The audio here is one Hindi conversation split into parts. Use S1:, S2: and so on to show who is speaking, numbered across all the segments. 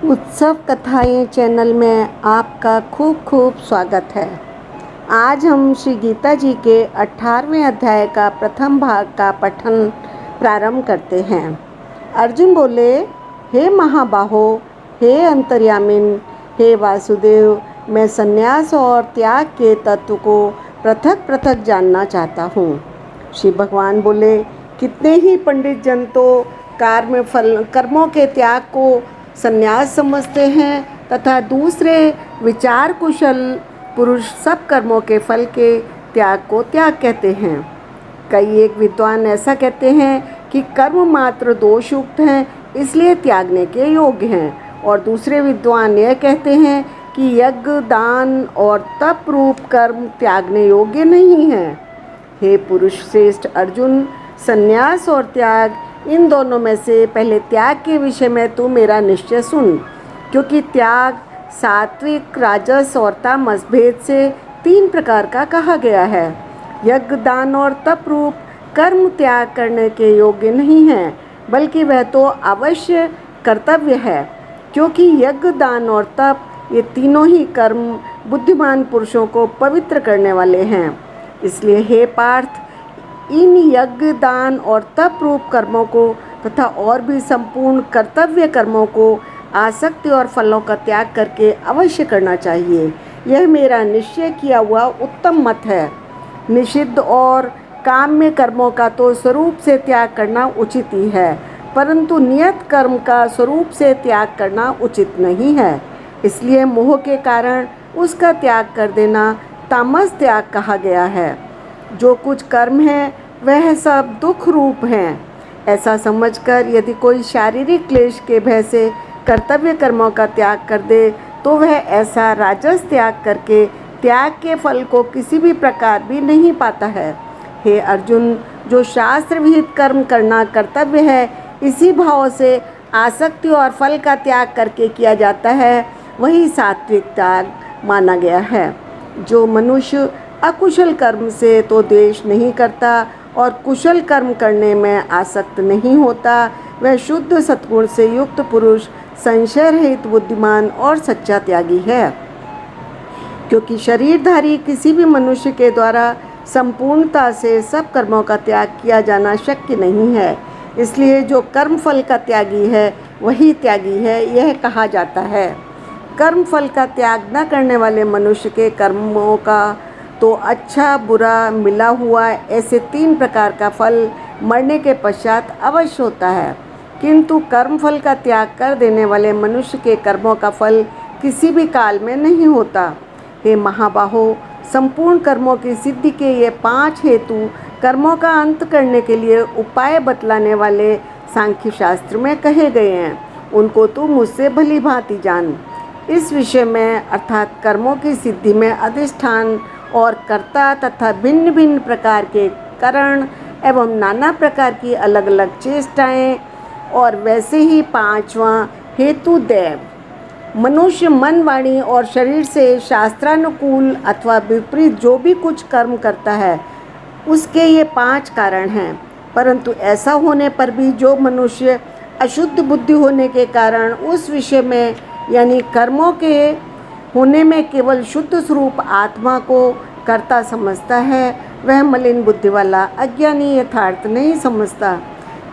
S1: उत्सव कथाएँ चैनल में आपका खूब खूब स्वागत है। आज हम श्री गीता जी के 18वें अध्याय का प्रथम भाग का पठन प्रारंभ करते हैं। अर्जुन बोले, हे महाबाहो, हे अंतर्यामिन, हे वासुदेव, मैं संन्यास और त्याग के तत्व को पृथक पृथक जानना चाहता हूँ। श्री भगवान बोले, कितने ही पंडित जन तो कर्मों के त्याग को संन्यास समझते हैं तथा दूसरे विचार कुशल पुरुष सब कर्मों के फल के त्याग को त्याग कहते हैं। कई एक विद्वान ऐसा कहते हैं कि कर्म मात्र दोषयुक्त हैं, इसलिए त्यागने के योग्य हैं, और दूसरे विद्वान यह कहते हैं कि यज्ञ, दान और तप रूप कर्म त्यागने योग्य नहीं हैं। हे पुरुष श्रेष्ठ अर्जुन, संन्यास और त्याग, इन दोनों में से पहले त्याग के विषय में तू मेरा निश्चय सुन, क्योंकि त्याग सात्विक, राजस और तामस भेद से 3 प्रकार का कहा गया है। यज्ञ, दान और तप रूप कर्म त्याग करने के योग्य नहीं है, बल्कि वह तो अवश्य कर्तव्य है, क्योंकि यज्ञ, दान और तप ये तीनों ही कर्म बुद्धिमान पुरुषों को पवित्र करने वाले हैं। इसलिए हे पार्थ, इन यज्ञ, दान और तप रूप कर्मों को तथा और भी संपूर्ण कर्तव्य कर्मों को आसक्ति और फलों का त्याग करके अवश्य करना चाहिए। यह मेरा निश्चय किया हुआ उत्तम मत है। निषिद्ध और काम्य कर्मों का तो स्वरूप से त्याग करना उचित ही है, परंतु नियत कर्म का स्वरूप से त्याग करना उचित नहीं है। इसलिए मोह के कारण उसका त्याग कर देना तामस त्याग कहा गया है। जो कुछ कर्म है वह सब दुख रूप हैं। ऐसा समझकर यदि कोई शारीरिक क्लेश के भय से कर्तव्य कर्मों का त्याग कर दे, तो वह ऐसा राजस त्याग करके त्याग के फल को किसी भी प्रकार भी नहीं पाता है। हे अर्जुन, जो शास्त्र विहित कर्म करना कर्तव्य है, इसी भाव से आसक्ति और फल का त्याग करके किया जाता है, वही सात्विक त्याग माना गया है। जो मनुष्य अकुशल कर्म से तो द्वेष नहीं करता और कुशल कर्म करने में आसक्त नहीं होता, वह शुद्ध सद्गुण से युक्त पुरुष संशय रहित बुद्धिमान और सच्चा त्यागी है। क्योंकि शरीरधारी किसी भी मनुष्य के द्वारा संपूर्णता से सब कर्मों का त्याग किया जाना शक्य नहीं है, इसलिए जो कर्म फल का त्यागी है वही त्यागी है, यह कहा जाता है। कर्म फल का त्याग न करने वाले मनुष्य के कर्मों का तो अच्छा बुरा मिला हुआ ऐसे 3 प्रकार का फल मरने के पश्चात अवश्य होता है, किंतु कर्म फल का त्याग कर देने वाले मनुष्य के कर्मों का फल किसी भी काल में नहीं होता। हे महाबाहो, संपूर्ण कर्मों की सिद्धि के ये 5 हेतु कर्मों का अंत करने के लिए उपाय बतलाने वाले सांख्य शास्त्र में कहे गए हैं, उनको तू मुझसे भली भांति जान। इस विषय में अर्थात कर्मों की सिद्धि में अधिष्ठान और कर्ता तथा भिन्न भिन्न प्रकार के कारण एवं नाना प्रकार की अलग अलग चेष्टाएं, और वैसे ही 5वां हेतु दैव। मनुष्य मन, वाणी और शरीर से शास्त्रानुकूल अथवा विपरीत जो भी कुछ कर्म करता है, उसके ये 5 कारण हैं। परंतु ऐसा होने पर भी जो मनुष्य अशुद्ध बुद्धि होने के कारण उस विषय में यानी कर्मों के होने में केवल शुद्ध स्वरूप आत्मा को कर्ता समझता है, वह मलिन बुद्धि वाला अज्ञानी यथार्थ नहीं समझता।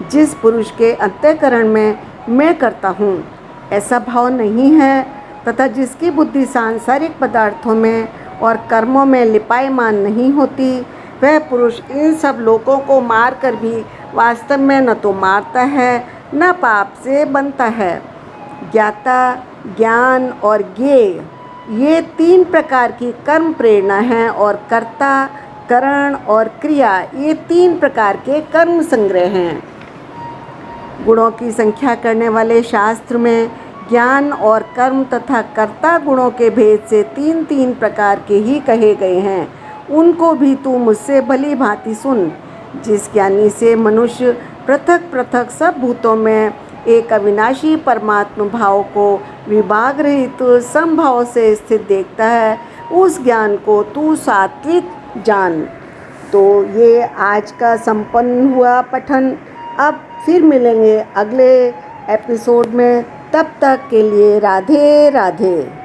S1: जिस पुरुष के अंतःकरण में मैं करता हूँ ऐसा भाव नहीं है तथा जिसकी बुद्धि सांसारिक पदार्थों में और कर्मों में लिपायमान नहीं होती, वह पुरुष इन सब लोगों को मार कर भी वास्तव में न तो मारता है न पाप से बनता है। ज्ञाता, ज्ञान और ज्ञेय ये 3 प्रकार की कर्म प्रेरणा हैं, और कर्ता, करण और क्रिया ये 3 प्रकार के कर्म संग्रह हैं। गुणों की संख्या करने वाले शास्त्र में ज्ञान और कर्म तथा कर्ता गुणों के भेद से 3-3 प्रकार के ही कहे गए हैं, उनको भी तू मुझसे भली भांति सुन। जिस ज्ञानी से मनुष्य पृथक पृथक सब भूतों में एक अविनाशी परमात्म भाव को विभाग रहित समभाव से स्थित देखता है, उस ज्ञान को तू सात्विक जान। तो ये आज का संपन्न हुआ पठन। अब फिर मिलेंगे अगले एपिसोड में। तब तक के लिए राधे राधे।